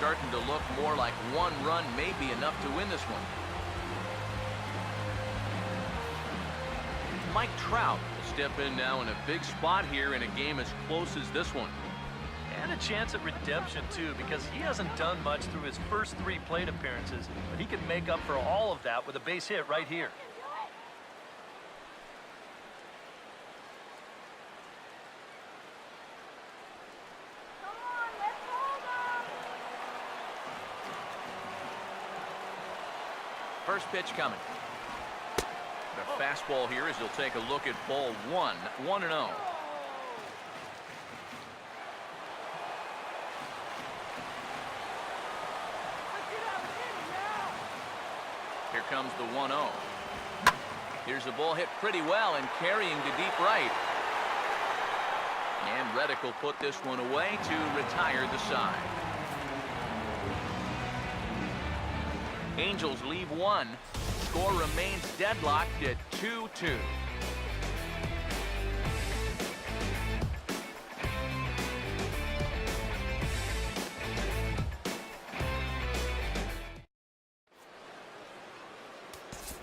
starting to look more like one run may be enough to win this one. Mike Trout will step in now in a big spot here in a game as close as this one. And a chance at redemption, too, because he hasn't done much through his first 3 plate appearances, but he can make up for all of that with a base hit right here. First pitch coming. The fastball here as he'll take a look at ball 1, 1-0. Here comes the 1-0. Here's the ball hit pretty well and carrying to deep right. And Reddick will put this one away to retire the side. Angels leave 1. Score remains deadlocked at 2-2.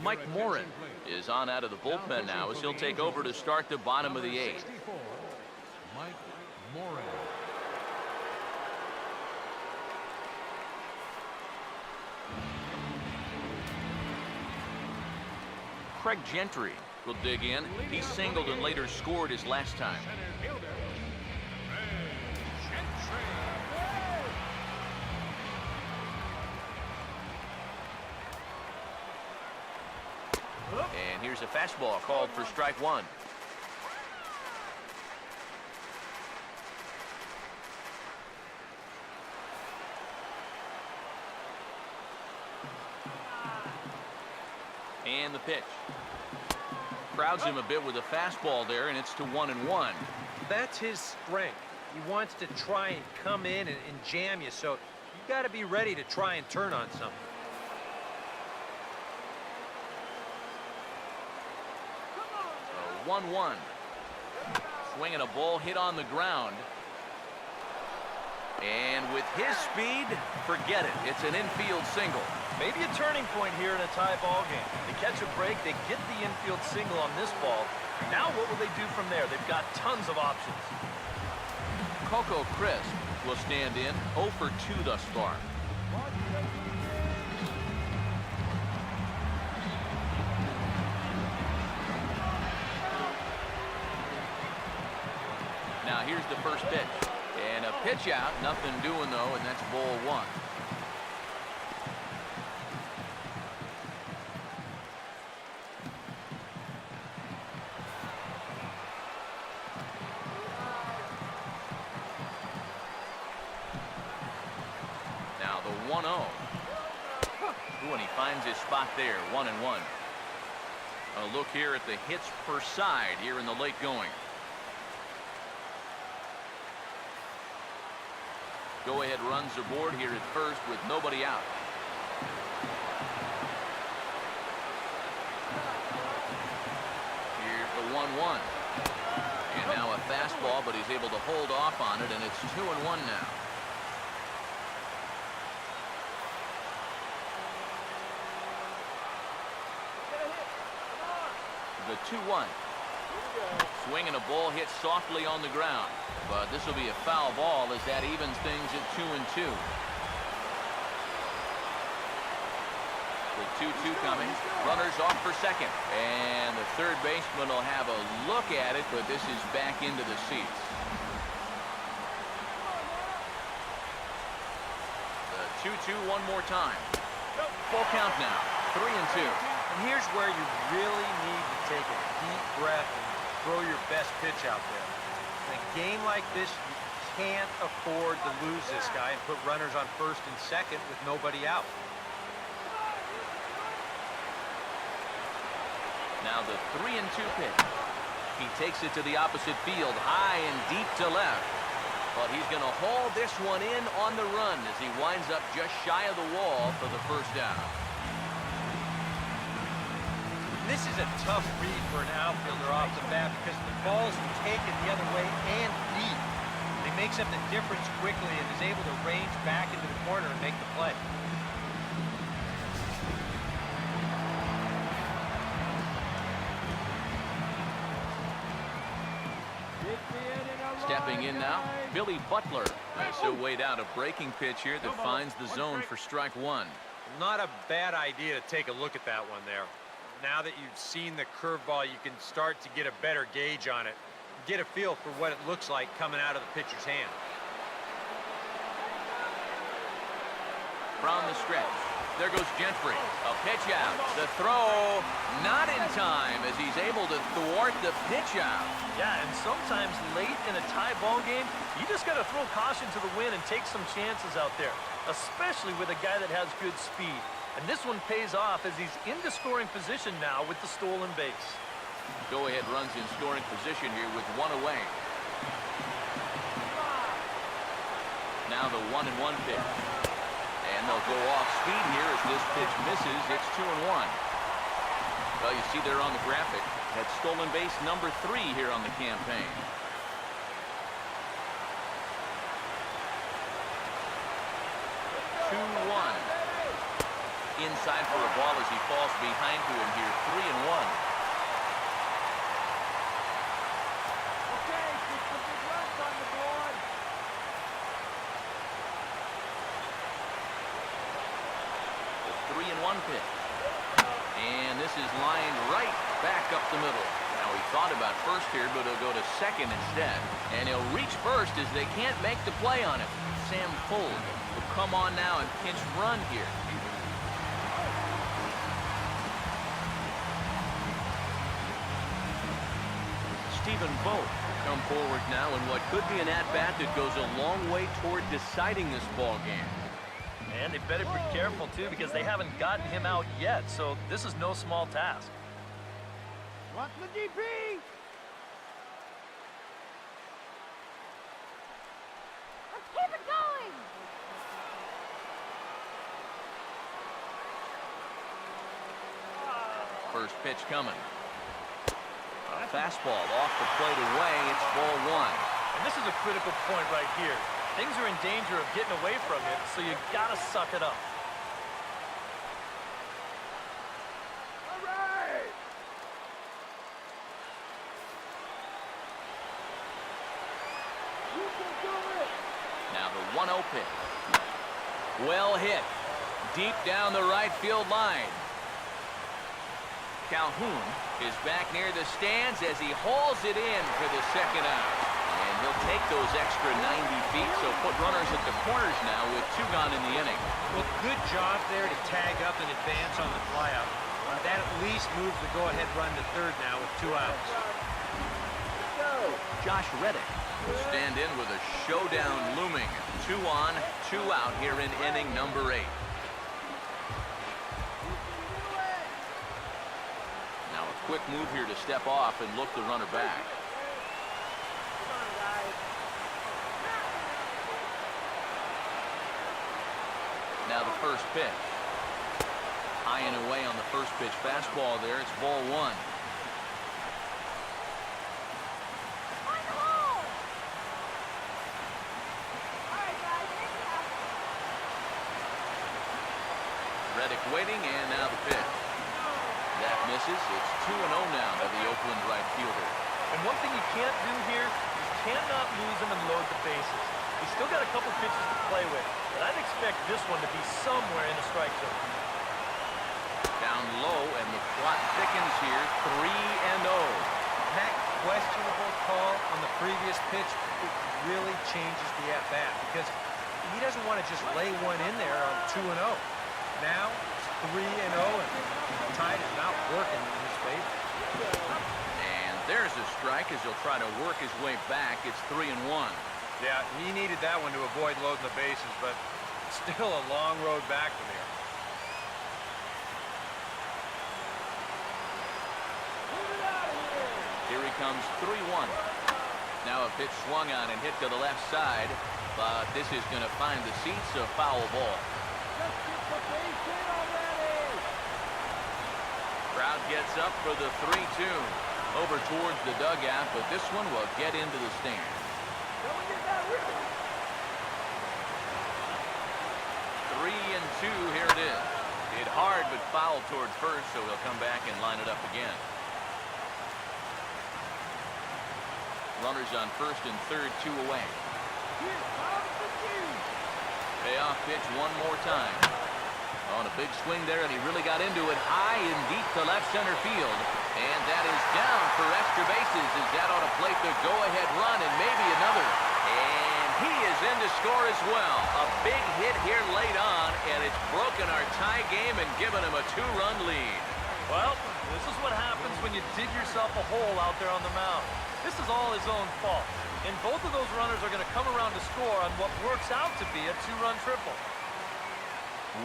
Mike Morin is on out of the bullpen now as he'll take over to start the bottom of the 8th. Mike Morin. Craig Gentry will dig in. He singled and later scored his last time. And here's a fastball called for strike 1. And the pitch. Crowds him a bit with a fastball there, and it's to 1-1. That's his strength. He wants to try and come in and jam you, so you got to be ready to try and turn on something. 1-1. Swinging a ball hit on the ground. And with his speed, forget it. It's an infield single. Maybe a turning point here in a tie ball game. They catch a break, they get the infield single on this ball. Now what will they do from there? They've got tons of options. Coco Crisp will stand in 0 for 2 thus far. Now here's the first pitch. And a pitch out, nothing doing though, and that's ball 1. Now the 1-0. Ooh, and he finds his spot there, 1-1. A look here at the hits per side here in the late going. Go-ahead runs aboard here at first with nobody out. Here's the 1-1. And now a fastball, but he's able to hold off on it, and it's 2-1 now. The 2-1. Swinging a ball hit softly on the ground. But this will be a foul ball as that evens things at 2-2. The 2-2 coming. Runners off for second. And the third baseman will have a look at it, but this is back into the seats. The 2-2 one more time. Full count now. 3-2. And here's where you really need to take a deep breath and throw your best pitch out there. In a game like this, you can't afford to lose this guy and put runners on first and second with nobody out. Now the 3-2 pitch. He takes it to the opposite field, high and deep to left. But he's going to haul this one in on the run as he winds up just shy of the wall for the first down. This is a tough read for an outfielder off the bat because the ball's taken the other way and deep. He makes up the difference quickly and is able to range back into the corner and Stepping in now, Billy Butler. So weighed out a breaking pitch here that finds the zone for strike one. Not a bad idea to take a look at that one there. Now that you've seen the curveball, you can start to get a better gauge on it. Get a feel for what it looks like coming out of the pitcher's hand. From the stretch, there goes Gentry. A pitch out. The throw not in time as he's able to thwart the pitch out. Yeah, and sometimes late in a tie ball game, you just got to throw caution to the wind and take some chances out there, especially with a guy that has good speed. And this one pays off as he's into scoring position now with the stolen base. Go-ahead runs in scoring position here with one away. Now the 1-1 pitch. And they'll go off speed here as this pitch misses. It's 2-1. Well, you see there on the graphic, that's stolen base number 3 here on the campaign. Inside for a ball as he falls behind to him here. 3-1. Okay, get some big runs on the board. The 3-1 pitch. And this is lined right back up the middle. Now he thought about first here, but he'll go to second instead. And he'll reach first as they can't make the play on him. Sam Fuld will come on now and pinch run here. Stephen Vogt will come forward now in what could be an at-bat that goes a long way toward deciding this ball game. And they better be careful, too, because they haven't gotten him out yet, so this is no small task. What's the DP? Let's keep it going. First pitch coming. A fastball off the plate away. It's ball one. And this is a critical point right here. Things are in danger of getting away from him, so you gotta suck it up. All right. You can do it. Now the 1-0 pitch. Well hit. Deep down the right field line. Calhoun is back near the stands as he hauls it in for the second out. And he'll take those extra 90 feet, so put runners at the corners now with 2 gone in the inning. Well, good job there to tag up and advance on the flyout. That at least moves the go-ahead run to third now with 2 outs. Josh Reddick will stand in with a showdown looming. 2 on, 2 out here in inning number 8. Now a quick move here to step off and look the runner back. Now the first pitch. High and away on the first pitch fastball there. It's ball 1. Reddick waiting, and now the pitch. That misses. It's 2-0 now to the Oakland right fielder. And one thing you can't do here, you cannot lose him and load the bases. He's still got a couple pitches to play with, but I'd expect this one to be somewhere in the strike zone. Down low, and the plot thickens here. 3-0. That questionable call on the previous pitch, it really changes the at-bat because he doesn't want to just lay one in there on 2-0. Now it's 3-0, and the tide is not working in his favor. And there's a strike as he'll try to work his way back. It's 3-1. Yeah, he needed that one to avoid loading the bases, but still a long road back from here. Here he comes, 3-1. Now a pitch swung on and hit to the left side, but this is going to find the seats, a foul ball. Just get the base hit already. Crowd gets up for the 3-2. Over towards the dugout, but this one will get into the stands. 3-2, here it is. Hit hard, but fouled towards first, so he'll come back and line it up again. Runners on first and third, 2 away. Here comes the juice. Payoff pitch one more time. On a big swing there, and he really got into it high and deep to left center field. And that is down for extra bases as that ought to plate the go-ahead run and maybe another. And he is in to score as well. A big hit here late on, and it's broken our tie game and given him a 2-run lead. Well, this is what happens when you dig yourself a hole out there on the mound. This is all his own fault. And both of those runners are going to come around to score on what works out to be a 2-run triple.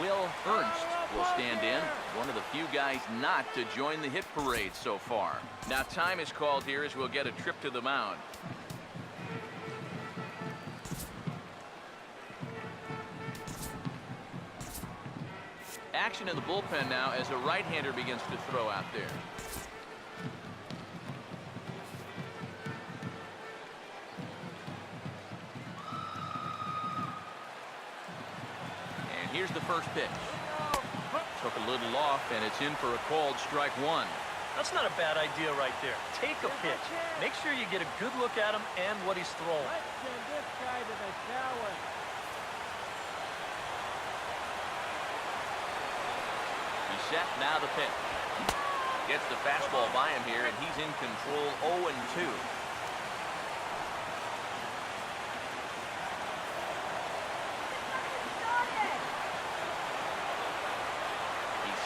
Will Ernst will stand in, one of the few guys not to join the hit parade so far. Now time is called here as we'll get a trip to the mound. Action in the bullpen now as a right-hander begins to throw out there. Here's the first pitch. Took a little off, and it's in for a called strike 1. That's not a bad idea right there. Take a pitch. Make sure you get a good look at him and what he's throwing. Let's send this guy to the shower. He's set, now the pitch. Gets the fastball by him here, and he's in control 0-2.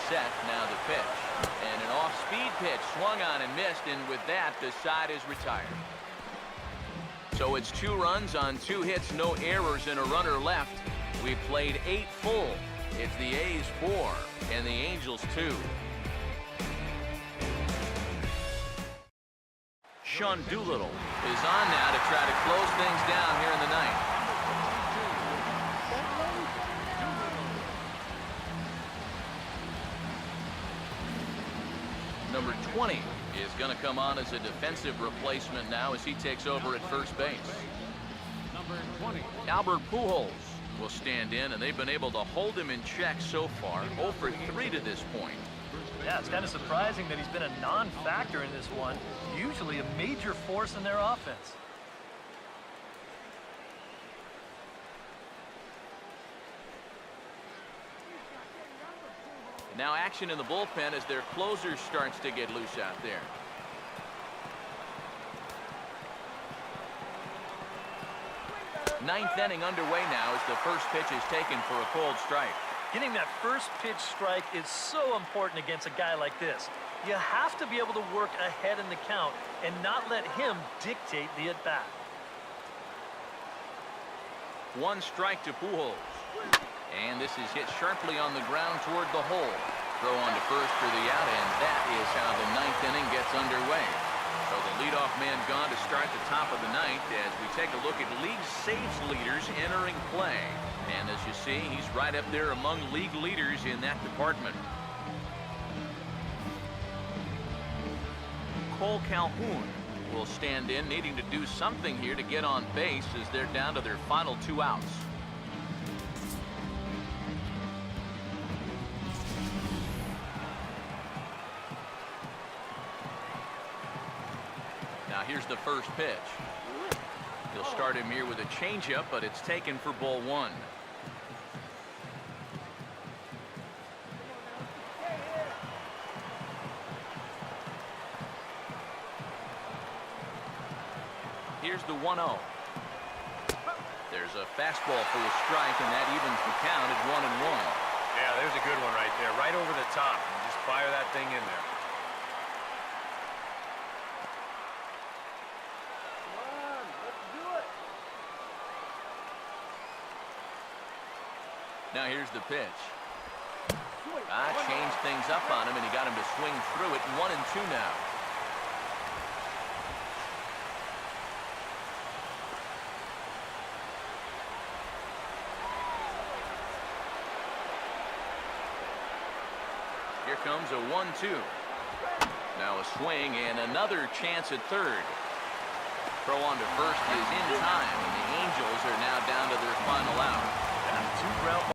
Set, now the pitch, and an off-speed pitch swung on and missed, and with that the side is retired. So it's 2 runs on 2 hits, no errors, and a runner left. We played 8 full. It's the A's 4 and the Angels 2. Sean Doolittle is on now to try to close things down here in the ninth. Number 20 is going to come on as a defensive replacement now as he takes over at first base. Number 20. Albert Pujols will stand in, and they've been able to hold him in check so far. 0 for 3 to this point. Yeah, it's kind of surprising that he's been a non-factor in this one. Usually a major force in their offense. Now action in the bullpen as their closer starts to get loose out there. Ninth inning underway now as the first pitch is taken for a called strike. Getting that first pitch strike is so important against a guy like this. You have to be able to work ahead in the count and not let him dictate the at-bat. 1 strike to Pujols. And this is hit sharply on the ground toward the hole. Throw on to first for the out, and that is how the 9th inning gets underway. So the leadoff man gone to start the top of the 9th as we take a look at league saves leaders entering play. And as you see, he's right up there among league leaders in that department. Cole Calhoun will stand in, needing to do something here to get on base as they're down to their final 2 outs. Now here's the first pitch. He'll start him here with a changeup, but it's taken for ball 1. Here's the 1-0. There's a fastball for a strike, and that evens the count at 1-1. Yeah, there's a good one right there, right over the top. Just fire that thing in there. Now here's the pitch. Changed things up on him, and he got him to swing through it. 1-2 now. Here comes a 1-2. Now a swing and another chance at third. Throw on to first is in time, and the Angels are now down to their final out. And 2 ground